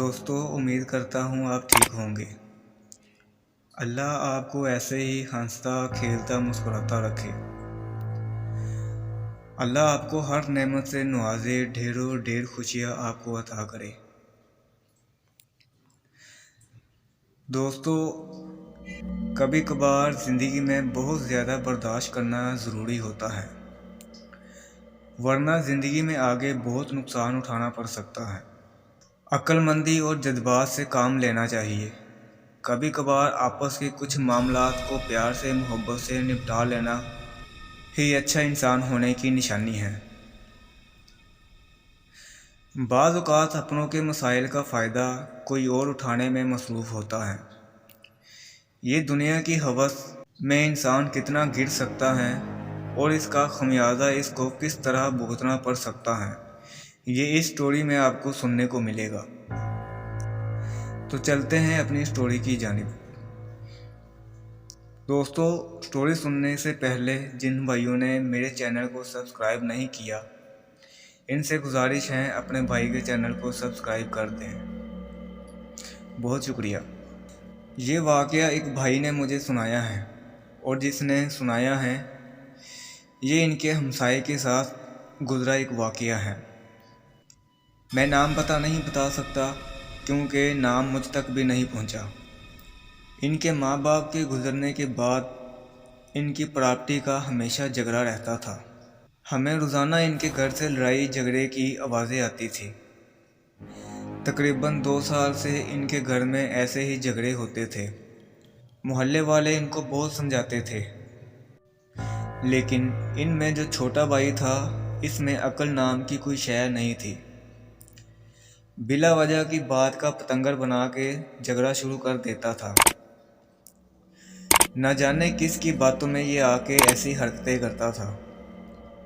दोस्तों, उम्मीद करता हूँ आप ठीक होंगे। अल्लाह आपको ऐसे ही हंसता खेलता मुस्कुराता रखे। अल्लाह आपको हर नेमत से नवाजे, ढेरों ढेर खुशियाँ आपको अता करे। दोस्तों, कभी कभार ज़िंदगी में बहुत ज़्यादा बर्दाश्त करना ज़रूरी होता है, वरना ज़िंदगी में आगे बहुत नुकसान उठाना पड़ सकता है। अक्लमंदी और जज्बात से काम लेना चाहिए। कभी कभार आपस के कुछ मामलात को प्यार से, मोहब्बत से निपटा लेना ही अच्छा इंसान होने की निशानी है। बाज़ औक़ात अपनों के मसाइल का फ़ायदा कोई और उठाने में मसरूफ़ होता है। ये दुनिया की हवस में इंसान कितना गिर सकता है और इसका खमियाजा इसको किस तरह भुगतना पड़ सकता है, ये इस स्टोरी में आपको सुनने को मिलेगा। तो चलते हैं अपनी स्टोरी की जानिब। दोस्तों, स्टोरी सुनने से पहले जिन भाइयों ने मेरे चैनल को सब्सक्राइब नहीं किया, इनसे गुजारिश है अपने भाई के चैनल को सब्सक्राइब कर दें। बहुत शुक्रिया। ये वाक़या एक भाई ने मुझे सुनाया है और जिसने सुनाया है ये इनके हमसाये के साथ गुज़रा एक वाक़या है। मैं नाम पता नहीं बता सकता क्योंकि नाम मुझ तक भी नहीं पहुंचा। इनके माँ बाप के गुज़रने के बाद इनकी प्रॉपर्टी का हमेशा झगड़ा रहता था। हमें रोज़ाना इनके घर से लड़ाई झगड़े की आवाज़ें आती थी। तकरीबन 2 साल से इनके घर में ऐसे ही झगड़े होते थे। मोहल्ले वाले इनको बहुत समझाते थे, लेकिन इनमें जो छोटा भाई था, इसमें अक्ल नाम की कोई शय नहीं थी। बिला वजह की बात का पतंगर बना के झगड़ा शुरू कर देता था। न जाने किस की बातों में ये आके ऐसी हरकतें करता था।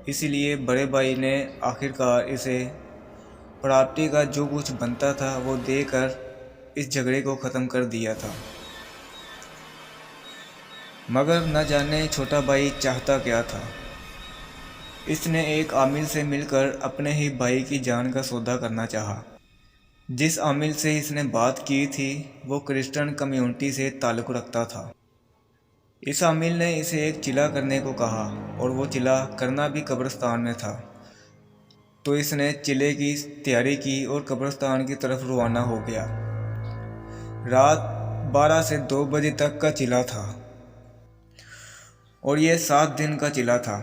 इसलिए बड़े भाई ने आखिरकार इसे प्रॉपर्टी का जो कुछ बनता था वो देकर इस झगड़े को ख़त्म कर दिया था। मगर न जाने छोटा भाई चाहता क्या था। इसने एक आमिल से मिलकर अपने ही भाई की जान का सौदा करना चाहा। जिस आमिल से इसने बात की थी वो क्रिश्चियन कम्युनिटी से ताल्लुक़ रखता था। इस आमिल ने इसे एक चिला करने को कहा और वो चिला करना भी कब्रिस्तान में था। तो इसने चिले की तैयारी की और कब्रिस्तान की तरफ रवाना हो गया। रात 12 से 2 बजे तक का चिला था और ये 7 दिन का चिला था।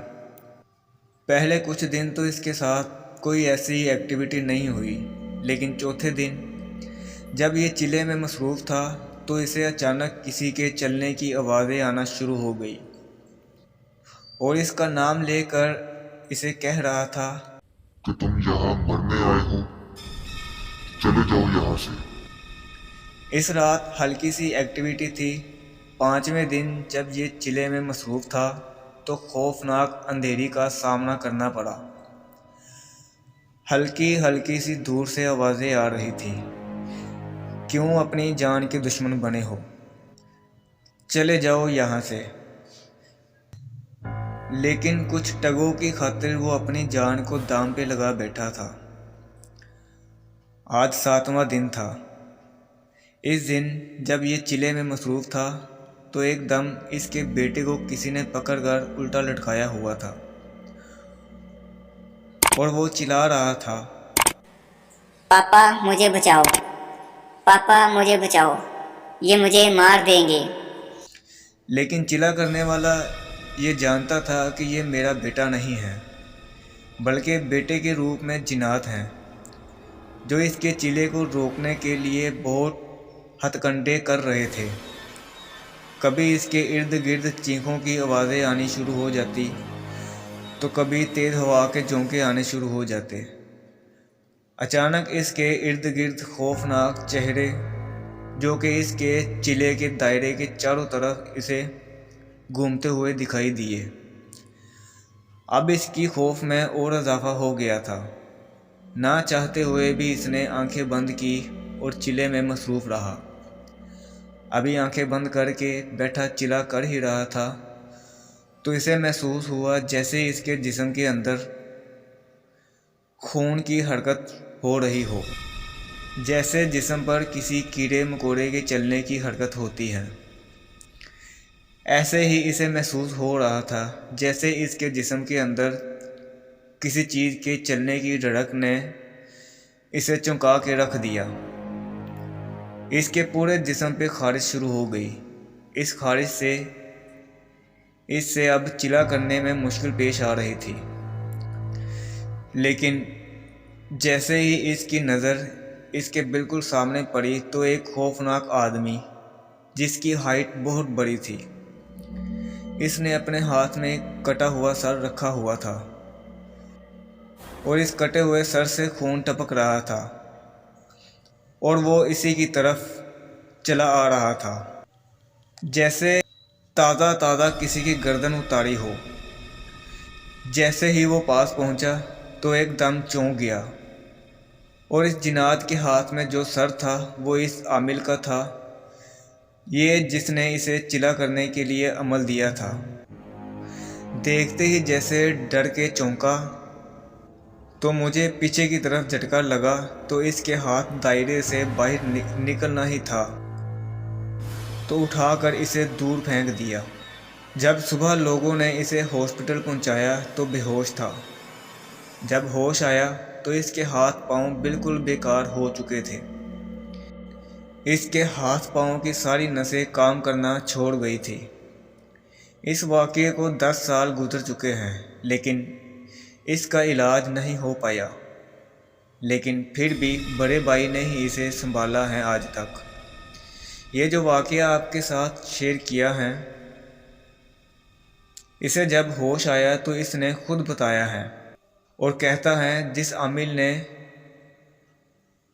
पहले कुछ दिन तो इसके साथ कोई ऐसी एक्टिविटी नहीं हुई, लेकिन चौथे दिन जब ये चिले में मसरूफ़ था तो इसे अचानक किसी के चलने की आवाज़ें आना शुरू हो गई और इसका नाम लेकर इसे कह रहा था कि तुम यहाँ मरने आए हो, चले जाओ यहाँ से। इस रात हल्की सी एक्टिविटी थी। 5वें दिन जब ये चिले में मसरूफ़ था तो खौफनाक अंधेरी का सामना करना पड़ा। हल्की हल्की सी दूर से आवाज़ें आ रही थी, क्यों अपनी जान के दुश्मन बने हो, चले जाओ यहाँ से। लेकिन कुछ टगों की खातिर वो अपनी जान को दांव पे लगा बैठा था। आज 7वां दिन था। इस दिन जब ये चिले में मसरूफ़ था तो एकदम इसके बेटे को किसी ने पकड़कर उल्टा लटकाया हुआ था और वो चिल्ला रहा था, पापा मुझे बचाओ, पापा मुझे बचाओ, ये मुझे मार देंगे। लेकिन चिल्ला करने वाला ये जानता था कि ये मेरा बेटा नहीं है, बल्कि बेटे के रूप में जिन्नात हैं जो इसके चिले को रोकने के लिए बहुत हथकंडे कर रहे थे। कभी इसके इर्द गिर्द चीखों की आवाज़ें आनी शुरू हो जाती तो कभी तेज़ हवा के झोंके आने शुरू हो जाते। अचानक इसके इर्द गिर्द खौफनाक चेहरे जो कि इसके चिले के दायरे के चारों तरफ इसे घूमते हुए दिखाई दिए। अब इसकी खौफ में और इजाफा हो गया था। ना चाहते हुए भी इसने आंखें बंद की और चिले में मसरूफ़ रहा। अभी आंखें बंद करके बैठा चिल्ला कर ही रहा था तो इसे महसूस हुआ जैसे इसके जिस्म के अंदर खून की हरकत हो रही हो। जैसे जिस्म पर किसी कीड़े मकोड़े के चलने की हरकत होती है। ऐसे ही इसे महसूस हो रहा था जैसे इसके जिस्म के अंदर किसी चीज़ के चलने की धड़क ने इसे चौंका के रख दिया। इसके पूरे जिस्म पे खारिश शुरू हो गई। इस खारिश से इससे अब चिल्ला करने में मुश्किल पेश आ रही थी। लेकिन जैसे ही इसकी नज़र इसके बिल्कुल सामने पड़ी तो एक खौफनाक आदमी जिसकी हाइट बहुत बड़ी थी, इसने अपने हाथ में कटा हुआ सर रखा हुआ था और इस कटे हुए सर से खून टपक रहा था और वो इसी की तरफ चला आ रहा था जैसे ताज़ा ताज़ा किसी की गर्दन उतारी हो। जैसे ही वो पास पहुंचा तो एकदम चौंक गया और इस जिनात के हाथ में जो सर था वो इस आमिल का था, ये जिसने इसे चिल्ला करने के लिए अमल दिया था। देखते ही जैसे डर के चौंका तो मुझे पीछे की तरफ झटका लगा तो इसके हाथ दायरे से बाहर निकलना ही था तो उठाकर इसे दूर फेंक दिया। जब सुबह लोगों ने इसे हॉस्पिटल पहुंचाया तो बेहोश था। जब होश आया तो इसके हाथ पांव बिल्कुल बेकार हो चुके थे। इसके हाथ पांव की सारी नसें काम करना छोड़ गई थी। इस वाक़ये को 10 साल गुजर चुके हैं लेकिन इसका इलाज नहीं हो पाया। लेकिन फिर भी बड़े भाई ने ही इसे संभाला है आज तक। ये जो वाक़या आपके साथ शेयर किया है, इसे जब होश आया तो इसने खुद बताया है और कहता है जिस आमिल ने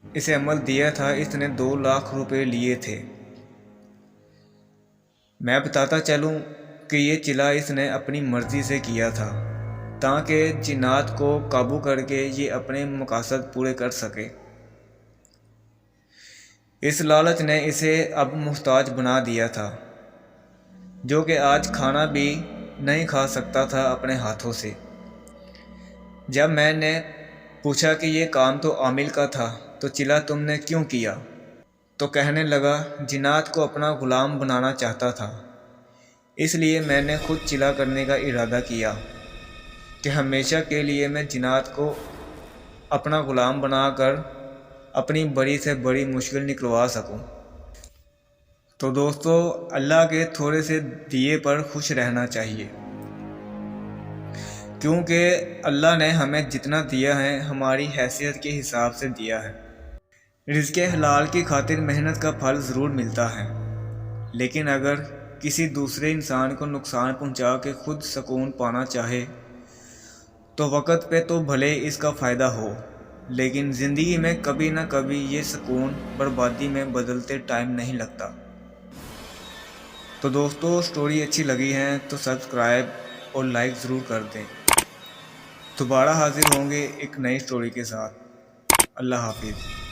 इसे अमल दिया था इसने 2 लाख रुपए लिए थे। मैं बताता चलूं कि ये चिल्ला इसने अपनी मर्ज़ी से किया था ताकि जिन्नात को काबू करके ये अपने मकासद पूरे कर सके। इस लालच ने इसे अब मुहताज बना दिया था, जो कि आज खाना भी नहीं खा सकता था अपने हाथों से। जब मैंने पूछा कि ये काम तो आमिल का था तो चिल्ला तुमने क्यों किया, तो कहने लगा जिन्नात को अपना ग़ुलाम बनाना चाहता था, इसलिए मैंने खुद चिल्ला करने का इरादा किया कि हमेशा के लिए मैं जिन्नात को अपना ग़ुलाम बनाकर अपनी बड़ी से बड़ी मुश्किल निकलवा सकूं। तो दोस्तों, अल्लाह के थोड़े से दिए पर खुश रहना चाहिए, क्योंकि अल्लाह ने हमें जितना दिया है हमारी हैसियत के हिसाब से दिया है। रिज़्क़े हलाल की खातिर मेहनत का फल ज़रूर मिलता है, लेकिन अगर किसी दूसरे इंसान को नुकसान पहुंचा के खुद सुकून पाना चाहे तो वक़्त पे तो भले इसका फ़ायदा हो, लेकिन ज़िंदगी में कभी ना कभी ये सुकून बर्बादी में बदलते टाइम नहीं लगता। तो दोस्तों, स्टोरी अच्छी लगी है तो सब्सक्राइब और लाइक ज़रूर कर दें। दोबारा हाजिर होंगे एक नई स्टोरी के साथ। अल्लाह हाफिज़।